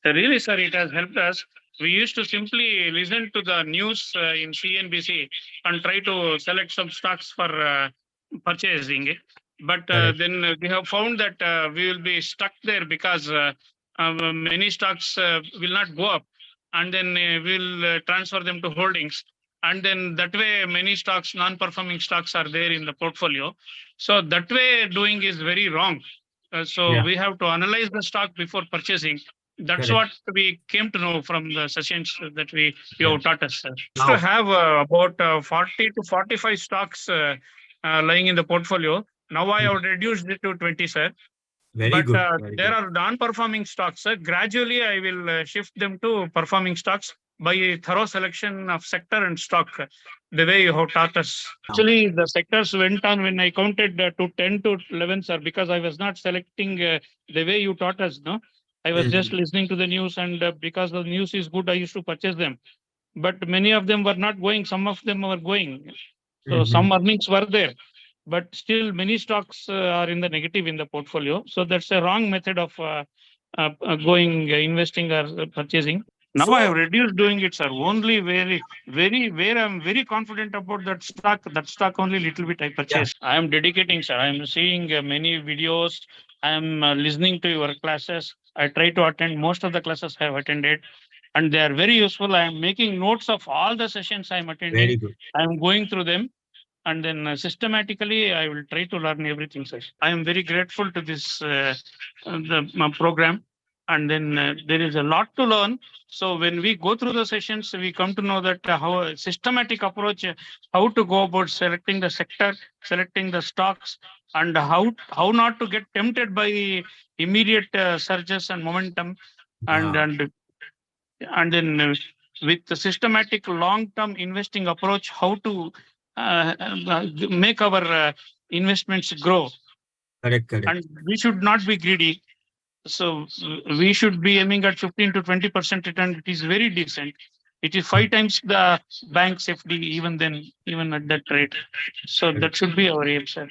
Really, sir, it has helped us. We used to simply listen to the news in CNBC and try to select some stocks for purchasing. But Correct. then we have found that we will be stuck there because many stocks will not go up, and then we'll transfer them to holdings. And then that way, many stocks, non-performing stocks, are there in the portfolio. So that way, doing is very wrong. So Yeah. we have to analyze the stock before purchasing. That's Correct. what we came to know from the sessions that you Yeah. have taught us, sir. Used to Now, have about 40 to 45 stocks lying in the portfolio. Now I hmm, have reduced it to 20, sir. very But good. Very there good. are non-performing stocks, sir. Gradually, I will shift them to performing stocks by a thorough selection of sector and stock, the way you have taught us. Now, Actually, the sectors went on when I counted to 10 to 11, sir, because I was not selecting the way you taught us, no? I was just mhm, listening to the news, and because the news is good, I used to purchase them. But many of them were not going, some of them were going. So mhm. some earnings were there, but still many stocks are in the negative in the portfolio. So that's a wrong method of going investing or purchasing. Now I have So, reduced doing it, sir. Only where I'm very confident about that stock. That stock only little bit I yeah. purchase. I am dedicating, sir. I am seeing many videos. I am listening to your classes. I try to attend most of the classes I have attended, and they are very useful. I am making notes of all the sessions I am attending. Very good. I am going through them, and then systematically I will try to learn everything, sir. I am very grateful to this program, and then there is a lot to learn. So when we go through the sessions, we come to know that how a systematic approach, how to go about selecting the sector, selecting the stocks, and how not to get tempted by immediate surges and momentum, and Yeah. and and then with the systematic long-term investing approach, how to make our investments grow. Correct. Correct. And we should not be greedy. So we should be aiming at 15 to 20% return. It is very decent. It is Hmm, 5 times the bank's FD, even then, even at that rate. So correct. that should be our aim, sir.